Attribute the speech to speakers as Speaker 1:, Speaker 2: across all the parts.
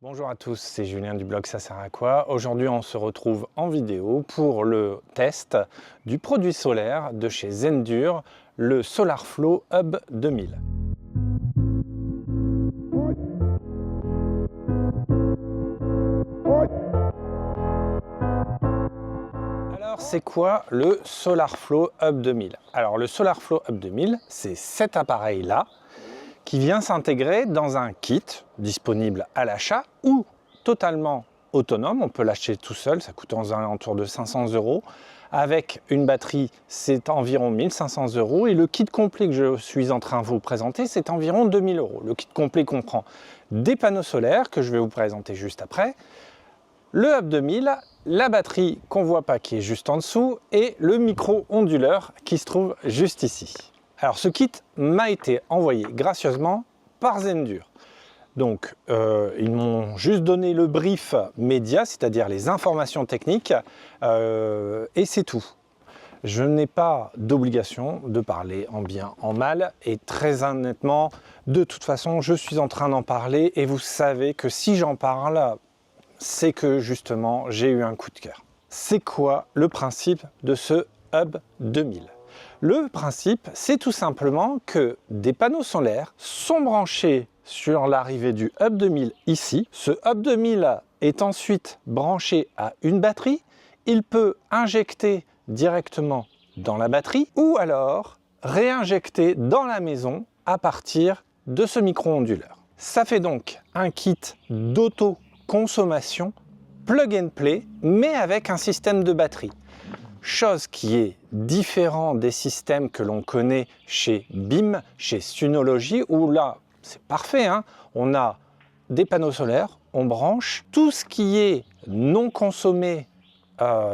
Speaker 1: Bonjour à tous, c'est Julien du blog Ça sert à quoi. Aujourd'hui on se retrouve en vidéo pour le test du produit solaire de chez Zendur, le SolarFlow Hub 2000. Alors c'est quoi le SolarFlow Hub 2000? Alors le SolarFlow Hub 2000, c'est cet appareil-là qui vient s'intégrer dans un kit disponible à l'achat ou totalement autonome. On peut l'acheter tout seul, ça coûte aux alentours de 500 €. Avec une batterie, c'est environ 1500 € et le kit complet que je suis en train de vous présenter, c'est environ 2000 €. Le kit complet comprend des panneaux solaires que je vais vous présenter juste après, le Hub 2000, la batterie qu'on ne voit pas qui est juste en dessous et le micro-onduleur qui se trouve juste ici. Alors ce kit m'a été envoyé gracieusement par Zendur. Donc ils m'ont juste donné le brief média, c'est-à-dire les informations techniques, et c'est tout. Je n'ai pas d'obligation de parler en bien, en mal, et très honnêtement, de toute façon, je suis en train d'en parler, et vous savez que si j'en parle, c'est que justement, j'ai eu un coup de cœur. C'est quoi le principe de ce Hub 2000 ? Le principe, c'est tout simplement que des panneaux solaires sont branchés sur l'arrivée du Hub 2000 ici. Ce Hub 2000 est ensuite branché à une batterie. Il peut injecter directement dans la batterie ou alors réinjecter dans la maison à partir de ce micro-onduleur. Ça fait donc un kit d'auto-consommation plug and play, mais avec un système de batterie. Chose qui est différent des systèmes que l'on connaît chez BIM, chez Synology, où là, c'est parfait, hein, on a des panneaux solaires, on branche, tout ce qui est non consommé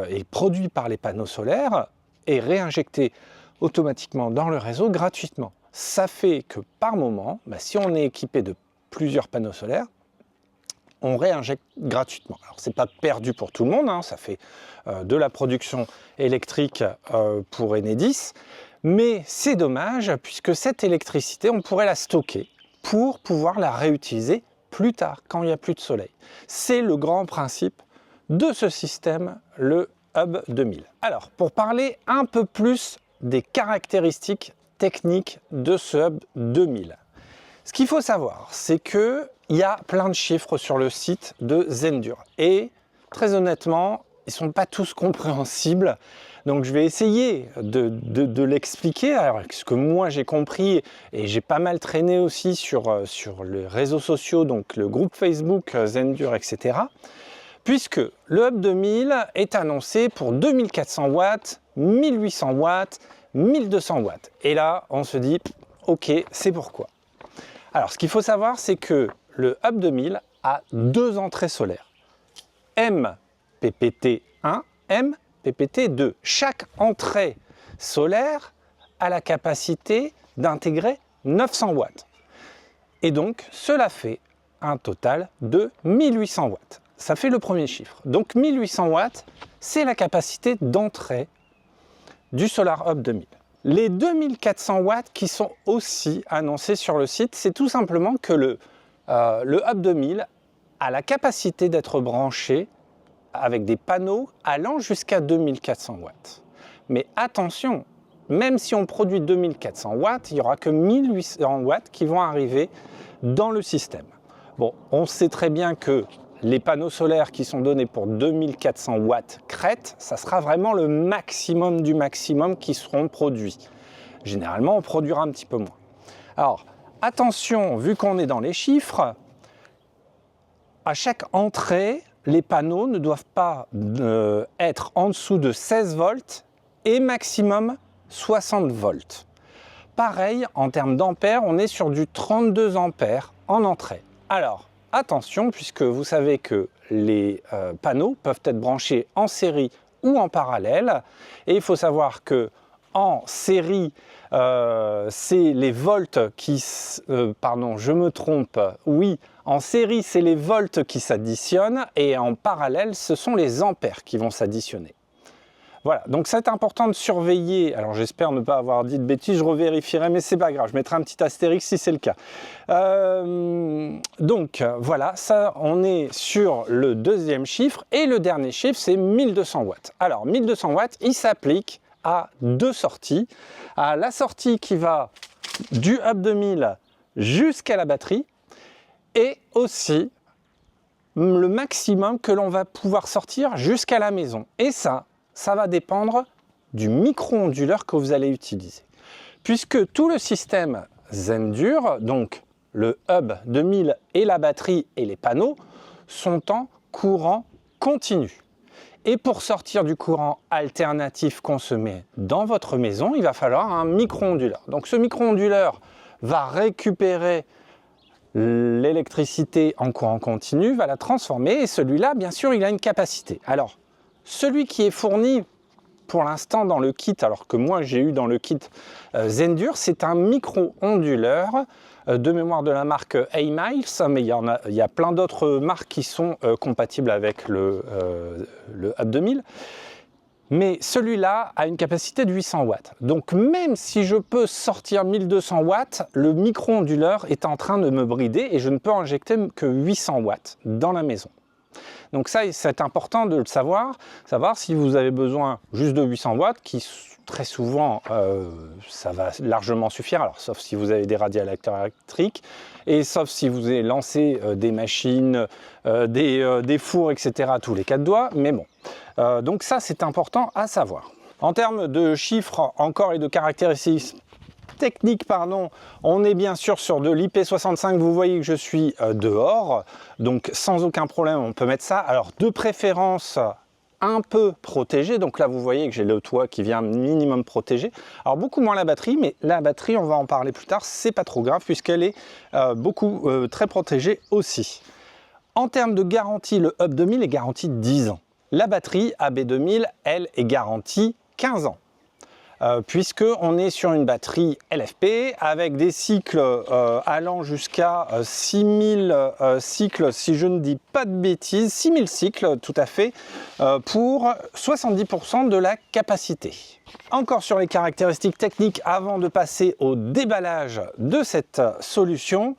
Speaker 1: et produit par les panneaux solaires est réinjecté automatiquement dans le réseau gratuitement. Ça fait que par moment, si on est équipé de plusieurs panneaux solaires, on réinjecte gratuitement. Alors c'est pas perdu pour tout le monde, hein, ça fait de la production électrique pour Enedis, mais c'est dommage puisque cette électricité, on pourrait la stocker pour pouvoir la réutiliser plus tard, quand il n'y a plus de soleil. C'est le grand principe de ce système, le Hub 2000. Alors, pour parler un peu plus des caractéristiques techniques de ce Hub 2000, ce qu'il faut savoir, c'est que il y a plein de chiffres sur le site de Zendur et très honnêtement, ils ne sont pas tous compréhensibles. Donc je vais essayer de l'expliquer, alors ce que moi j'ai compris et j'ai pas mal traîné aussi sur les réseaux sociaux, donc le groupe Facebook Zendur, etc. Puisque le Hub 2000 est annoncé pour 2400 watts, 1800 watts, 1200 watts. Et là, on se dit, ok, c'est pourquoi. Alors, ce qu'il faut savoir, c'est que le Hub 2000 a deux entrées solaires, MPPT1, MPPT2. Chaque entrée solaire a la capacité d'intégrer 900 watts. Et donc, cela fait un total de 1800 watts. Ça fait le premier chiffre. Donc, 1800 watts, c'est la capacité d'entrée du Solar Hub 2000. Les 2400 watts qui sont aussi annoncés sur le site, c'est tout simplement que le Hub 2000 a la capacité d'être branché avec des panneaux allant jusqu'à 2400 watts. Mais attention, même si on produit 2400 watts, il n'y aura que 1800 watts qui vont arriver dans le système. Bon, on sait très bien que les panneaux solaires qui sont donnés pour 2400 watts crête, ça sera vraiment le maximum du maximum qui seront produits. Généralement, on produira un petit peu moins. Alors, attention, vu qu'on est dans les chiffres, à chaque entrée, les panneaux ne doivent pas être en dessous de 16 volts et maximum 60 volts. Pareil, en termes d'ampères, on est sur du 32 ampères en entrée. Alors, attention, puisque vous savez que les panneaux peuvent être branchés en série ou en parallèle, et il faut savoir que en série, c'est les volts qui... pardon, je me trompe. Oui, en série, c'est les volts qui s'additionnent et en parallèle, ce sont les ampères qui vont s'additionner. Voilà, donc c'est important de surveiller. Alors j'espère ne pas avoir dit de bêtises, je revérifierai, mais c'est pas grave, je mettrai un petit astérix si c'est le cas. Donc voilà, ça on est sur le deuxième chiffre et le dernier chiffre c'est 1200 watts. Alors 1200 watts, il s'applique à deux sorties. À la sortie qui va du Hub 2000 jusqu'à la batterie et aussi le maximum que l'on va pouvoir sortir jusqu'à la maison. Et ça va dépendre du micro-onduleur que vous allez utiliser. Puisque tout le système Zendur, donc le Hub 2000 et la batterie et les panneaux, sont en courant continu. Et pour sortir du courant alternatif consommé dans votre maison, il va falloir un micro-onduleur. Donc ce micro-onduleur va récupérer l'électricité en courant continu, va la transformer et celui-là, bien sûr, il a une capacité. Alors, celui qui est fourni pour l'instant dans le kit, alors que moi j'ai eu dans le kit Zendur, c'est un micro-onduleur de mémoire de la marque A-Miles, mais il y a plein d'autres marques qui sont compatibles avec le Hub 2000. Mais celui-là a une capacité de 800 watts. Donc même si je peux sortir 1200 watts, le micro-onduleur est en train de me brider et je ne peux injecter que 800 watts dans la maison. Donc ça, c'est important de le savoir si vous avez besoin juste de 800 watts, qui très souvent, ça va largement suffire, alors sauf si vous avez des radialecteurs électriques, et sauf si vous avez lancé des machines, des fours, etc. tous les 4 doigts, mais bon. Donc ça, c'est important à savoir. En termes de chiffres encore et de caractéristiques techniques, pardon, on est bien sûr sur de l'IP65, vous voyez que je suis dehors, donc sans aucun problème on peut mettre ça. Alors de préférence un peu protégé, donc là vous voyez que j'ai le toit qui vient minimum protégé. Alors beaucoup moins la batterie, mais la batterie on va en parler plus tard, c'est pas trop grave puisqu'elle est très protégée aussi. En termes de garantie, le Hub 2000 est garanti 10 ans. La batterie AB2000, elle, est garantie 15 ans. Puisqu'on est sur une batterie LFP avec des cycles allant jusqu'à 6000 cycles, si je ne dis pas de bêtises, 6000 cycles tout à fait, pour 70% de la capacité. Encore sur les caractéristiques techniques avant de passer au déballage de cette solution,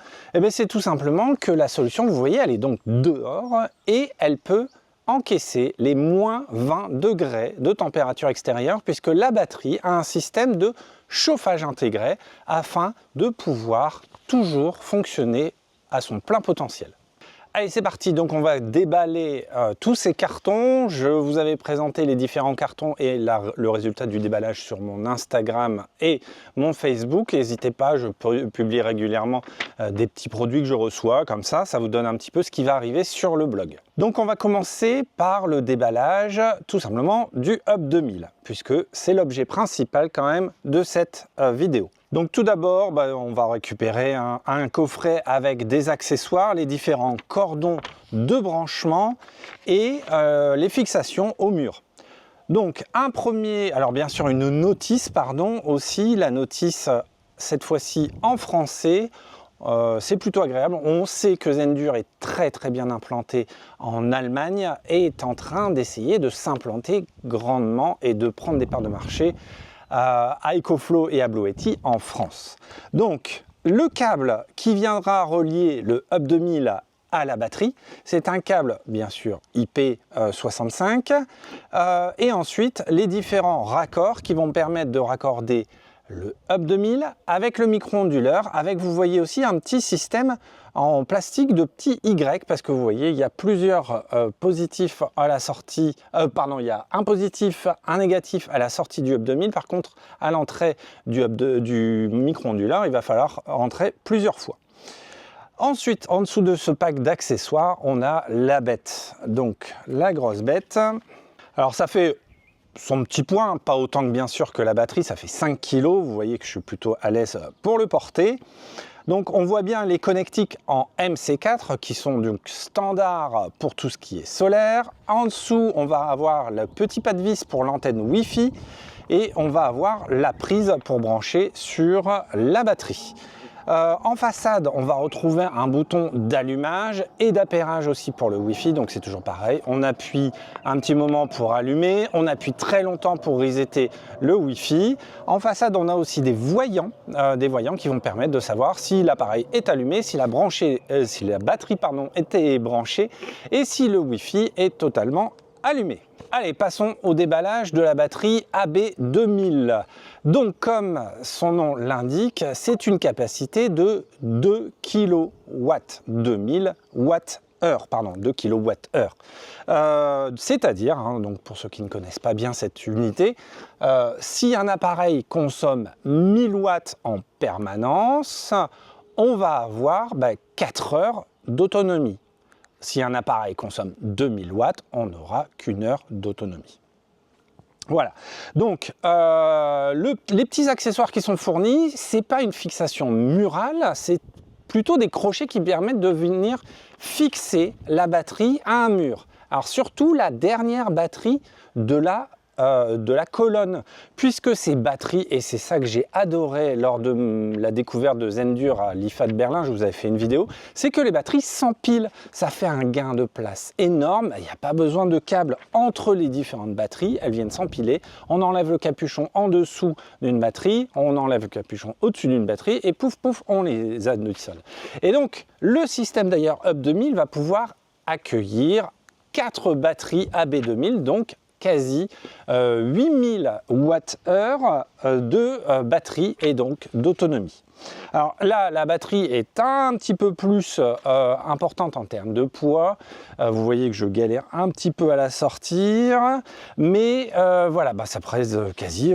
Speaker 1: c'est tout simplement que la solution, vous voyez, elle est donc dehors et elle peut encaisser les moins 20 degrés de température extérieure puisque la batterie a un système de chauffage intégré afin de pouvoir toujours fonctionner à son plein potentiel. Allez, c'est parti, donc on va déballer tous ces cartons. Je vous avais présenté les différents cartons et le résultat du déballage sur mon Instagram et mon Facebook. N'hésitez pas, je publie régulièrement des petits produits que je reçois, comme ça vous donne un petit peu ce qui va arriver sur le blog. Donc on va commencer par le déballage tout simplement du Hub 2000, puisque c'est l'objet principal quand même de cette vidéo. Donc tout d'abord, on va récupérer un coffret avec des accessoires, les différents cordons de branchement et les fixations au mur. Donc un premier, alors bien sûr une notice, pardon, aussi, la notice cette fois-ci en français. C'est plutôt agréable. On sait que Zendur est très bien implanté en Allemagne et est en train d'essayer de s'implanter grandement et de prendre des parts de marché à EcoFlow et à Bluetti en France. Donc le câble qui viendra relier le Hub 2000 à la batterie, c'est un câble bien sûr IP65 et ensuite les différents raccords qui vont permettre de raccorder le Hub 2000 avec le micro-onduleur, avec vous voyez aussi un petit système en plastique de petits Y, parce que vous voyez il y a plusieurs positifs à la sortie, il y a un positif, un négatif à la sortie du Hub 2000, par contre à l'entrée du micro-onduleur il va falloir rentrer plusieurs fois. Ensuite, en dessous de ce pack d'accessoires, on a la bête, donc la grosse bête. Alors ça fait son petit poids, pas autant que bien sûr que la batterie, ça fait 5 kg, vous voyez que je suis plutôt à l'aise pour le porter. Donc on voit bien les connectiques en MC4 qui sont donc standards pour tout ce qui est solaire. En dessous, on va avoir le petit pas de vis pour l'antenne Wi-Fi et on va avoir la prise pour brancher sur la batterie. En façade, on va retrouver un bouton d'allumage et d'appairage aussi pour le Wi-Fi, donc c'est toujours pareil. On appuie un petit moment pour allumer, on appuie très longtemps pour resetter le Wi-Fi. En façade, on a aussi des voyants qui vont permettre de savoir si l'appareil est allumé, si la batterie était branchée et si le Wi-Fi est totalement allumé. Allez, passons au déballage de la batterie AB2000. Donc, comme son nom l'indique, c'est une capacité de 2 kW, 2000 Wh, pardon, 2 kWh. C'est-à-dire, donc pour ceux qui ne connaissent pas bien cette unité, si un appareil consomme 1000 watts en permanence, on va avoir 4 heures d'autonomie. Si un appareil consomme 2000 watts, on n'aura qu'une heure d'autonomie. Voilà, donc les petits accessoires qui sont fournis, ce n'est pas une fixation murale, c'est plutôt des crochets qui permettent de venir fixer la batterie à un mur. Alors surtout la dernière batterie de la colonne, puisque ces batteries, et c'est ça que j'ai adoré lors de la découverte de Zendur à l'IFA de Berlin, je vous avais fait une vidéo, c'est que les batteries s'empilent, ça fait un gain de place énorme, il n'y a pas besoin de câbles entre les différentes batteries, elles viennent s'empiler, on enlève le capuchon en dessous d'une batterie, on enlève le capuchon au-dessus d'une batterie, et pouf pouf, on les additionne. Et donc, le système d'ailleurs UP2000 va pouvoir accueillir 4 batteries AB2000, donc quasi 8000 Wh de batterie et donc d'autonomie. Alors là, la batterie est un petit peu plus importante en termes de poids. Vous voyez que je galère un petit peu à la sortir, mais voilà, ça pèse quasi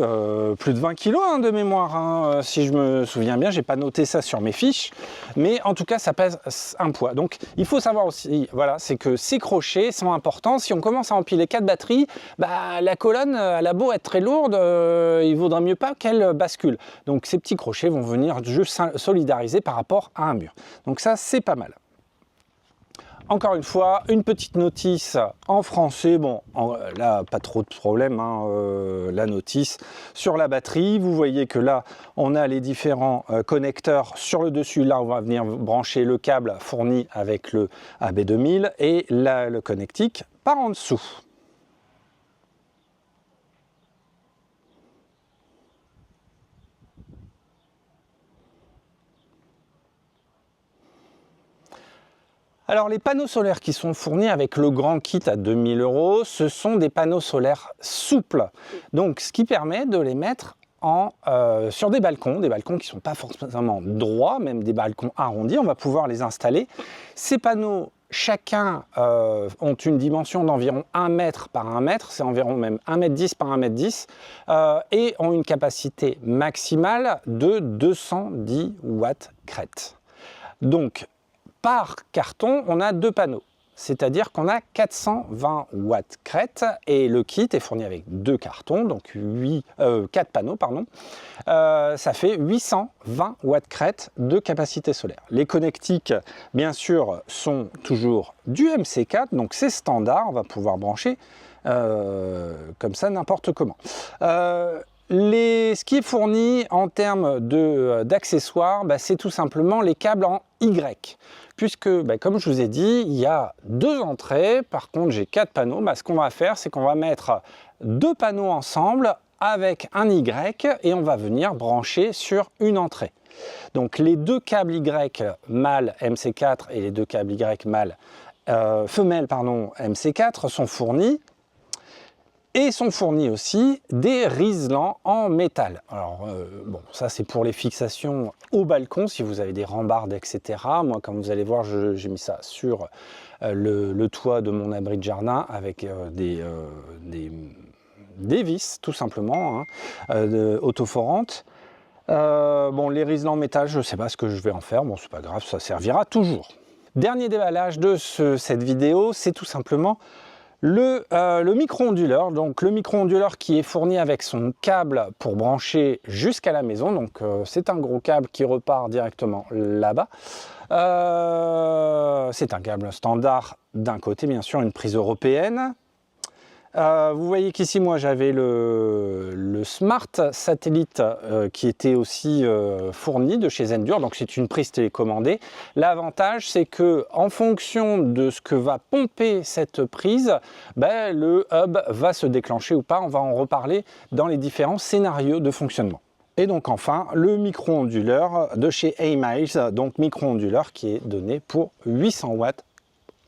Speaker 1: plus de 20 kg de mémoire. Si je me souviens bien, j'ai pas noté ça sur mes fiches, mais en tout cas, ça pèse un poids. Donc, il faut savoir aussi, voilà, c'est que ces crochets sont importants. Si on commence à empiler 4 batteries, la colonne, elle a beau être très lourde, il vaudra mieux pas qu'elle bascule. Donc, ces petits crochets vont venir juste solidariser par rapport à un mur. Donc ça, c'est pas mal. Encore une fois, une petite notice en français. Bon, là, pas trop de problème. La notice sur la batterie. Vous voyez que là, on a les différents connecteurs sur le dessus. Là, on va venir brancher le câble fourni avec le AB2000 et là, le connectique par en dessous. Alors les panneaux solaires qui sont fournis avec le grand kit à 2000 €, ce sont des panneaux solaires souples. Donc ce qui permet de les mettre sur des balcons qui ne sont pas forcément droits, même des balcons arrondis, on va pouvoir les installer. Ces panneaux, chacun ont une dimension d'environ 1 mètre par 1 mètre, c'est environ même 1,10 m par 1,10 m, et ont une capacité maximale de 210 watts crête. Donc, par carton, on a 2 panneaux, c'est-à-dire qu'on a 420 watts crête et le kit est fourni avec 2 cartons, donc 4 panneaux, pardon. Ça fait 820 watts crête de capacité solaire. Les connectiques, bien sûr, sont toujours du MC4, donc c'est standard, on va pouvoir brancher comme ça n'importe comment. Ce qui est fourni en termes d'accessoires, c'est tout simplement les câbles en Y. Puisque, comme je vous ai dit, il y a 2 entrées, par contre j'ai 4 panneaux. Ce qu'on va faire, c'est qu'on va mettre 2 panneaux ensemble avec un Y et on va venir brancher sur une entrée. Donc les 2 câbles Y mâle MC4 et les 2 câbles Y mâle femelle MC4 sont fournis. Et sont fournis aussi des riselants en métal. Alors, bon, ça c'est pour les fixations au balcon, si vous avez des rambardes, etc. Moi, comme vous allez voir, j'ai mis ça sur le toit de mon abri de jardin avec des vis, tout simplement, autoforantes. Bon, les riselants en métal, je ne sais pas ce que je vais en faire. Bon, c'est pas grave, ça servira toujours. Dernier déballage de cette vidéo, c'est tout simplement le micro-onduleur, donc le micro-onduleur qui est fourni avec son câble pour brancher jusqu'à la maison, donc c'est un gros câble qui repart directement là-bas. C'est un câble standard d'un côté, bien sûr, une prise européenne. Vous voyez qu'ici, moi, j'avais le Smart Satellite qui était aussi fourni de chez Zendur, donc c'est une prise télécommandée. L'avantage, c'est que en fonction de ce que va pomper cette prise, ben, le hub va se déclencher ou pas. On va en reparler dans les différents scénarios de fonctionnement. Et donc enfin, le micro-onduleur de chez A-Miles, donc micro-onduleur qui est donné pour 800 watts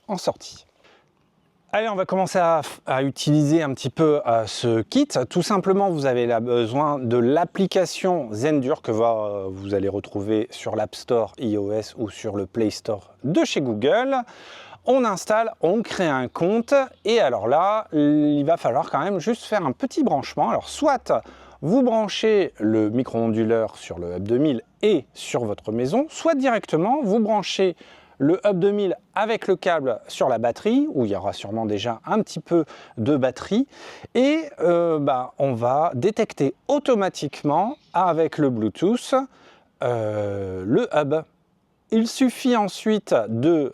Speaker 1: en sortie. Allez, on va commencer à utiliser un petit peu ce kit. Tout simplement, vous avez besoin de l'application Zendur que vous allez retrouver sur l'App Store iOS ou sur le Play Store de chez Google. On installe, on crée un compte et alors là, il va falloir quand même juste faire un petit branchement. Alors soit vous branchez le micro-onduleur sur le Hub 2000 et sur votre maison, soit directement vous branchez le Hub 2000 avec le câble sur la batterie, où il y aura sûrement déjà un petit peu de batterie, et on va détecter automatiquement avec le Bluetooth le hub. Il suffit ensuite de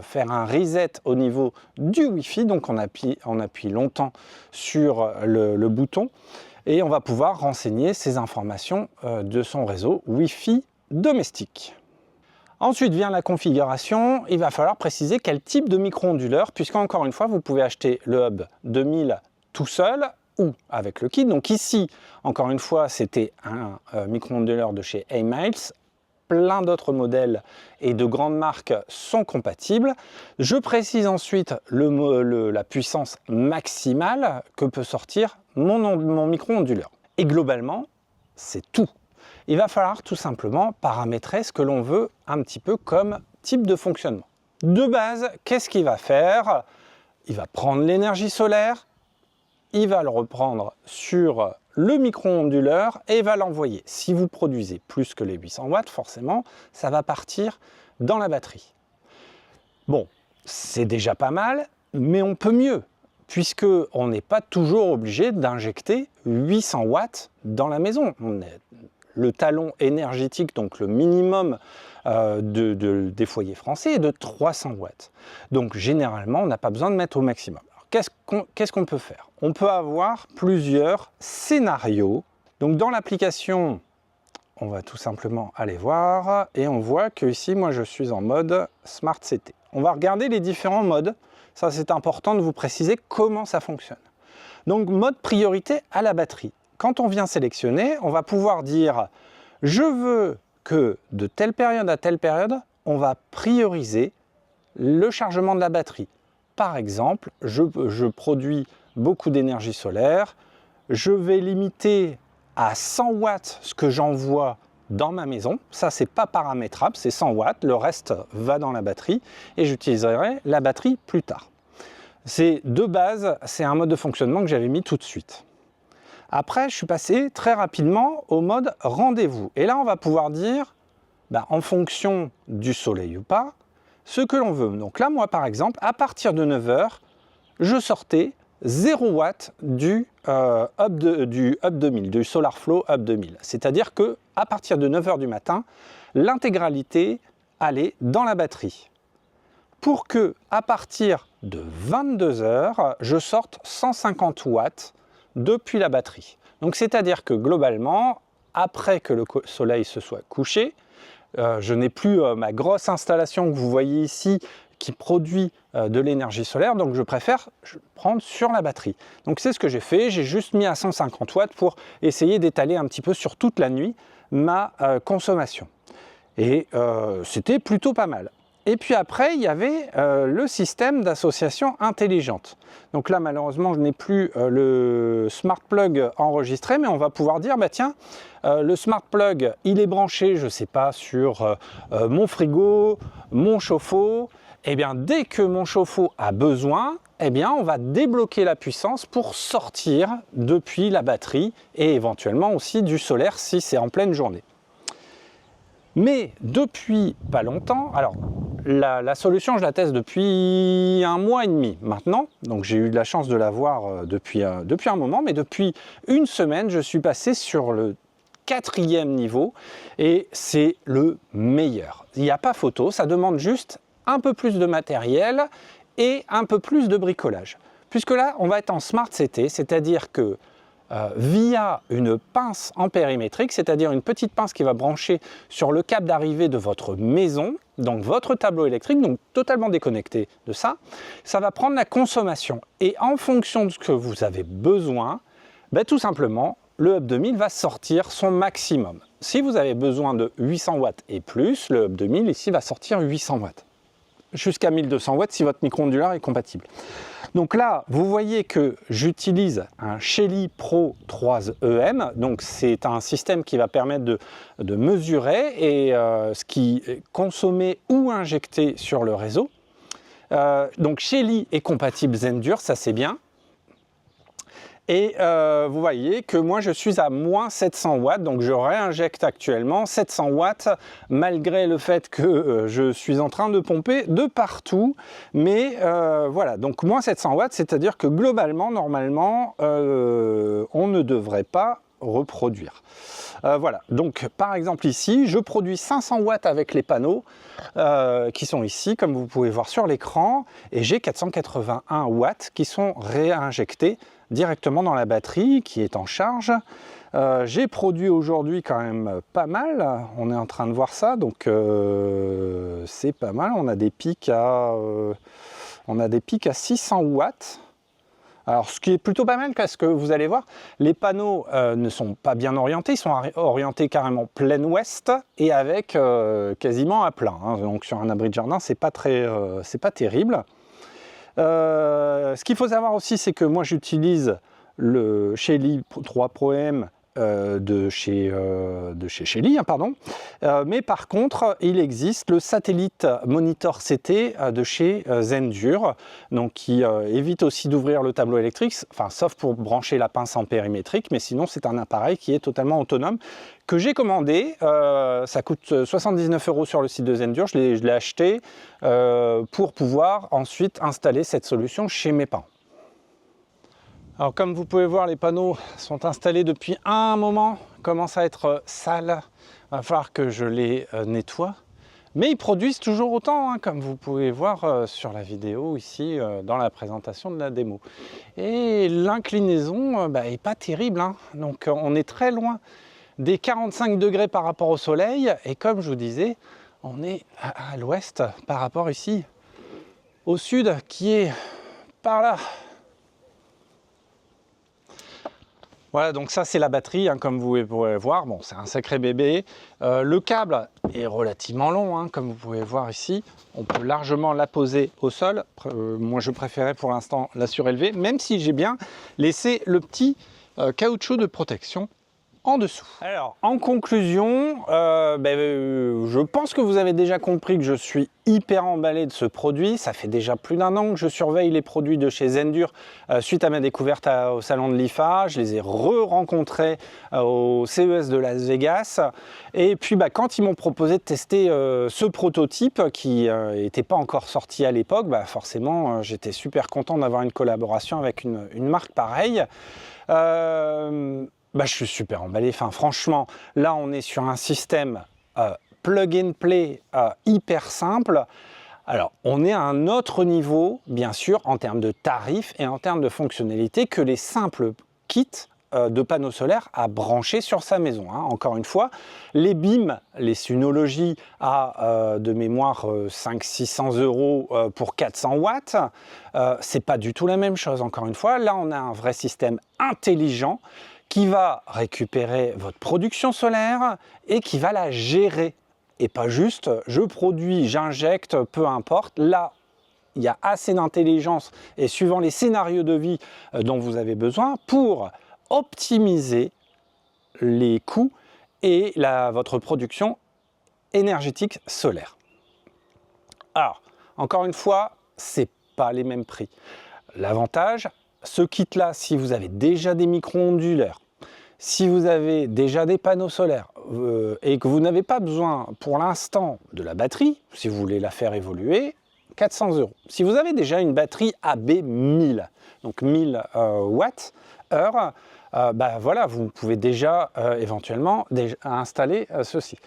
Speaker 1: faire un reset au niveau du Wi-Fi, donc on appuie longtemps sur le bouton, et on va pouvoir renseigner ces informations de son réseau Wi-Fi domestique. Ensuite vient la configuration, il va falloir préciser quel type de micro-onduleur, puisqu'encore une fois, vous pouvez acheter le Hub 2000 tout seul ou avec le kit. Donc ici, encore une fois, c'était un micro-onduleur de chez A-Miles. Plein d'autres modèles et de grandes marques sont compatibles. Je précise ensuite la puissance maximale que peut sortir mon micro-onduleur. Et globalement, c'est tout. Il va falloir tout simplement paramétrer ce que l'on veut un petit peu comme type de fonctionnement. De base, qu'est-ce qu'il va faire? Il va prendre l'énergie solaire, il va le reprendre sur le micro-onduleur et va l'envoyer. Si vous produisez plus que les 800 watts, forcément, ça va partir dans la batterie. Bon, c'est déjà pas mal, mais on peut mieux, puisqu'on n'est pas toujours obligé d'injecter 800 watts dans la maison. Le talon énergétique, donc le minimum des foyers français, est de 300 watts. Donc généralement, on n'a pas besoin de mettre au maximum. Qu'est-ce qu'on peut faire? On peut avoir plusieurs scénarios. Donc dans l'application, on va tout simplement aller voir et on voit que ici, moi, je suis en mode Smart CT. On va regarder les différents modes. Ça, c'est important de vous préciser comment ça fonctionne. Donc mode priorité à la batterie. Quand on vient sélectionner, on va pouvoir dire « Je veux que de telle période à telle période, on va prioriser le chargement de la batterie. » Par exemple, je produis beaucoup d'énergie solaire, je vais limiter à 100 watts ce que j'envoie dans ma maison. Ça, c'est pas paramétrable, c'est 100 watts, le reste va dans la batterie et j'utiliserai la batterie plus tard. C'est de base, c'est un mode de fonctionnement que j'avais mis tout de suite. Après, je suis passé très rapidement au mode rendez-vous. Et là, on va pouvoir dire, en fonction du soleil ou pas, ce que l'on veut. Donc là, moi, par exemple, à partir de 9 h, je sortais 0 watt du Hub 2000, du SolarFlow Hub 2000. C'est-à-dire qu'à partir de 9 h du matin, l'intégralité allait dans la batterie. Pour que, à partir de 22 h, je sorte 150 watts depuis la batterie. Donc c'est-à-dire que globalement, après que le soleil se soit couché, je n'ai plus ma grosse installation que vous voyez ici qui produit de l'énergie solaire, donc je préfère prendre sur la batterie. Donc c'est ce que j'ai fait, j'ai juste mis à 150 watts pour essayer d'étaler un petit peu sur toute la nuit ma consommation. Et c'était plutôt pas mal. Et puis après, il y avait le système d'association intelligente. Donc là, malheureusement, je n'ai plus le Smart Plug enregistré, mais on va pouvoir dire, tiens, le Smart Plug, il est branché, je ne sais pas, sur mon frigo, mon chauffe-eau. Eh bien, dès que mon chauffe-eau a besoin, eh bien, on va débloquer la puissance pour sortir depuis la batterie et éventuellement aussi du solaire si c'est en pleine journée. Mais depuis pas longtemps, alors la solution je la teste depuis 1 mois et demi maintenant, donc j'ai eu de la chance de l'avoir depuis un moment, mais depuis une semaine je suis passé sur le 4e niveau et c'est le meilleur. Il n'y a pas photo, ça demande juste un peu plus de matériel et un peu plus de bricolage. puisque là, on va être en Smart CT, c'est-à-dire que via une pince en périmétrique, c'est-à-dire une petite pince qui va brancher sur le câble d'arrivée de votre maison, donc votre tableau électrique, donc totalement déconnecté de ça, ça va prendre la consommation. Et en fonction de ce que vous avez besoin, ben, tout simplement, le Hub 2000 va sortir son maximum. Si vous avez besoin de 800 watts et plus, le Hub 2000 ici va sortir 800 watts. Jusqu'à 1200 watts si votre micro-ondulaire est compatible. Donc là, vous voyez que j'utilise un Shelly Pro 3EM, donc c'est un système qui va permettre de mesurer et ce qui est consommé ou injecté sur le réseau. Donc Shelly est compatible Zendur, ça c'est bien. Et vous voyez que moi je suis à moins 700 watts, donc je réinjecte actuellement 700 watts malgré le fait que je suis en train de pomper de partout. Mais voilà, donc moins 700 watts, c'est-à-dire que globalement, normalement, on ne devrait pas reproduire. Voilà, donc par exemple ici, je produis 500 watts avec les panneaux qui sont ici, comme vous pouvez voir sur l'écran, et j'ai 481 watts qui sont réinjectés directement dans la batterie qui est en charge. J'ai produit aujourd'hui quand même pas mal, on est en train de voir ça, donc c'est pas mal, on a des pics à 600 watts. Alors ce qui est plutôt pas mal parce que vous allez voir, les panneaux ne sont pas bien orientés, ils sont orientés carrément plein ouest et avec quasiment à plat, hein. Donc sur un abri de jardin c'est pas terrible. Ce qu'il faut savoir aussi, c'est que moi j'utilise le Shelly 3 Pro M de chez Shelly, hein, pardon. Mais par contre, il existe le satellite Monitor CT de chez Zendur, donc qui évite aussi d'ouvrir le tableau électrique, enfin sauf pour brancher la pince en périmétrique, mais sinon c'est un appareil qui est totalement autonome, que j'ai commandé. Ça coûte 79 € sur le site de Zendur, je l'ai acheté pour pouvoir ensuite installer cette solution chez mes parents. Alors comme vous pouvez voir, les panneaux sont installés depuis un moment, commencent à être sales, il va falloir que je les nettoie. Mais ils produisent toujours autant, hein, comme vous pouvez voir sur la vidéo ici, dans la présentation de la démo. Et l'inclinaison est pas terrible, hein. Donc on est très loin des 45 degrés par rapport au soleil, et comme je vous disais, on est à l'ouest par rapport ici au sud qui est par là. Voilà, donc ça c'est la batterie, hein, comme vous pouvez voir. Bon, c'est un sacré bébé. Le câble est relativement long, hein, comme vous pouvez voir ici. On peut largement la poser au sol. Moi je préférais pour l'instant la surélever, même si j'ai bien laissé le petit caoutchouc de protection en dessous. Alors, en conclusion, je pense que vous avez déjà compris que je suis hyper emballé de ce produit. Ça fait déjà plus d'1 an que je surveille les produits de chez Zendur suite à ma découverte au salon de l'IFA. Je les ai re-rencontrés au CES de Las Vegas. Et puis, quand ils m'ont proposé de tester ce prototype qui n'était pas encore sorti à l'époque, forcément, j'étais super content d'avoir une collaboration avec une marque pareille. Je suis super emballé. Enfin, franchement, là, on est sur un système plug and play hyper simple. Alors, on est à un autre niveau, bien sûr, en termes de tarifs et en termes de fonctionnalités que les simples kits de panneaux solaires à brancher sur sa maison, hein. Encore une fois, les BIM, les Synology à de mémoire 500-600 € pour 400 watts, c'est pas du tout la même chose. Encore une fois, là, on a un vrai système intelligent qui va récupérer votre production solaire et qui va la gérer. Et pas juste, je produis, j'injecte, peu importe. Là, il y a assez d'intelligence et suivant les scénarios de vie dont vous avez besoin pour optimiser les coûts et votre production énergétique solaire. Alors, encore une fois, c'est pas les mêmes prix. L'avantage, ce kit-là, si vous avez déjà des micro-ondulaires, si vous avez déjà des panneaux solaires et que vous n'avez pas besoin pour l'instant de la batterie, si vous voulez la faire évoluer, 400 €. Si vous avez déjà une batterie AB 1000, donc 1000 watts heure, voilà, vous pouvez déjà éventuellement installer ceci.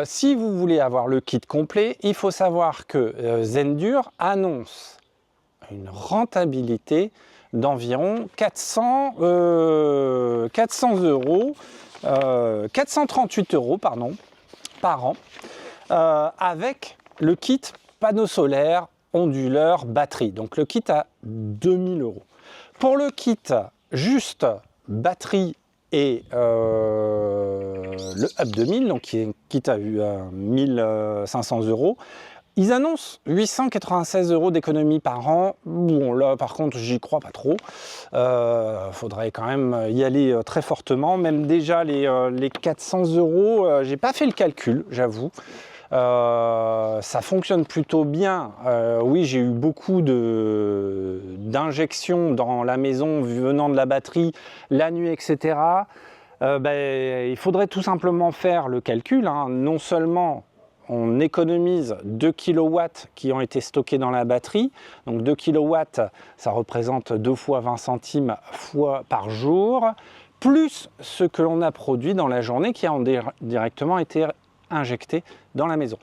Speaker 1: Si vous voulez avoir le kit complet, il faut savoir que Zendur annonce une rentabilité d'environ 438 euros pardon, par an, avec le kit panneau solaire, onduleur, batterie. Donc le kit à 2000 euros. Pour le kit juste batterie et le Hub 2000, donc qui est kit à 1500 euros, ils annoncent 896 euros d'économie par an. Bon, là, par contre, j'y crois pas trop. Faudrait quand même y aller très fortement. Même déjà, les 400 euros, j'ai pas fait le calcul, j'avoue. Ça fonctionne plutôt bien. Oui, j'ai eu beaucoup d'injections dans la maison venant de la batterie, la nuit, etc. Il faudrait tout simplement faire le calcul. Hein. Non seulement on économise 2 kW qui ont été stockés dans la batterie. Donc 2 kW, ça représente 2 fois 20 centimes par jour, plus ce que l'on a produit dans la journée qui a directement été injecté dans la maison.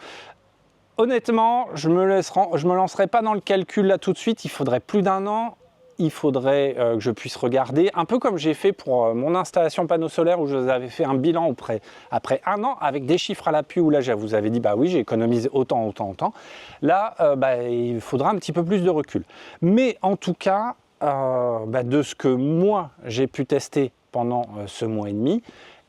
Speaker 1: Honnêtement, je me lancerai pas dans le calcul là tout de suite, il faudrait plus d'un an. Il faudrait que je puisse regarder, un peu comme j'ai fait pour mon installation panneau solaire où je vous avais fait un bilan après un an avec des chiffres à l'appui où là je vous avais dit bah oui j'ai économisé autant. Là il faudra un petit peu plus de recul. Mais en tout cas, de ce que moi j'ai pu tester pendant ce mois et demi,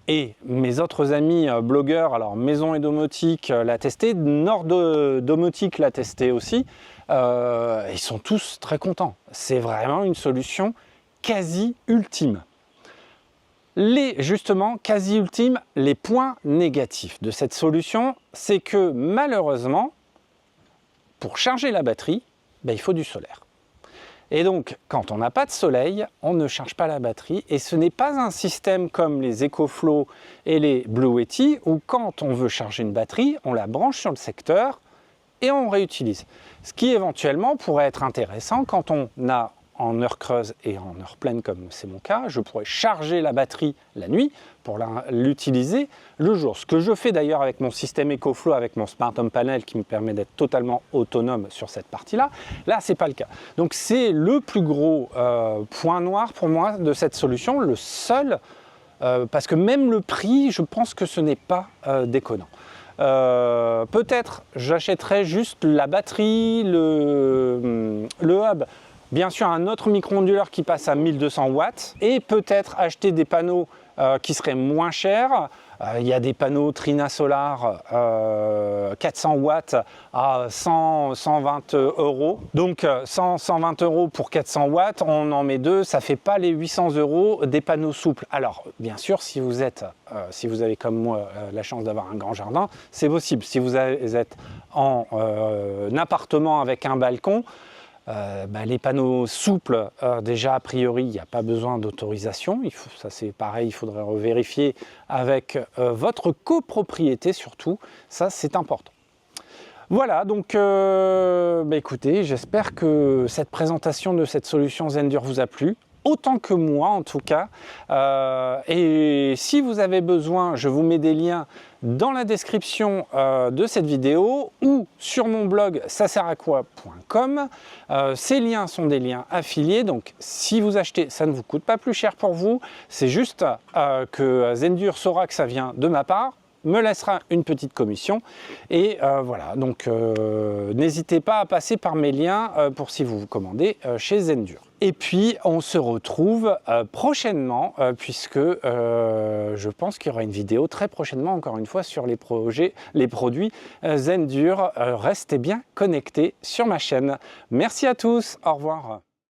Speaker 1: et mes autres amis blogueurs, alors Maison et Domotique l'a testé, Nord Domotique l'a testé aussi, ils sont tous très contents. C'est vraiment une solution quasi ultime. Justement, quasi ultime, les points négatifs de cette solution, c'est que malheureusement, pour charger la batterie, il faut du solaire. Et donc, quand on n'a pas de soleil, on ne charge pas la batterie. Et ce n'est pas un système comme les EcoFlow et les Bluetti, où quand on veut charger une batterie, on la branche sur le secteur et on réutilise. Ce qui éventuellement pourrait être intéressant quand on a en heure creuse et en heure pleine, comme c'est mon cas, je pourrais charger la batterie la nuit pour l'utiliser le jour. Ce que je fais d'ailleurs avec mon système EcoFlow, avec mon Smart Home Panel qui me permet d'être totalement autonome sur cette partie-là. Là, c'est pas le cas. Donc c'est le plus gros point noir pour moi de cette solution, le seul, parce que même le prix, je pense que ce n'est pas déconnant. Peut-être j'achèterai juste la batterie, le hub, bien sûr un autre micro-onduleur qui passe à 1200 watts et peut-être acheter des panneaux qui seraient moins chers. Il y a des panneaux Trina Solar 400 watts à 120 euros. Donc 120 euros pour 400 watts, on en met deux, ça ne fait pas les 800 euros des panneaux souples. Alors bien sûr, si vous avez comme moi la chance d'avoir un grand jardin, c'est possible. Si vous êtes en appartement avec un balcon, les panneaux souples, déjà a priori il n'y a pas besoin d'autorisation, ça c'est pareil, il faudrait revérifier avec votre copropriété surtout, ça c'est important. Voilà, donc écoutez, j'espère que cette présentation de cette solution Zendur vous a plu, autant que moi en tout cas, et si vous avez besoin, je vous mets des liens dans la description de cette vidéo ou sur mon blog sasertacoi.com. Ces liens sont des liens affiliés, donc si vous achetez, ça ne vous coûte pas plus cher pour vous, c'est juste que Zendur saura que ça vient de ma part, me laissera une petite commission et voilà, donc n'hésitez pas à passer par mes liens pour si vous vous commandez chez Zendur. Et puis on se retrouve prochainement puisque je pense qu'il y aura une vidéo très prochainement encore une fois sur les produits Zendur. Restez bien connectés sur ma chaîne. Merci à tous, au revoir.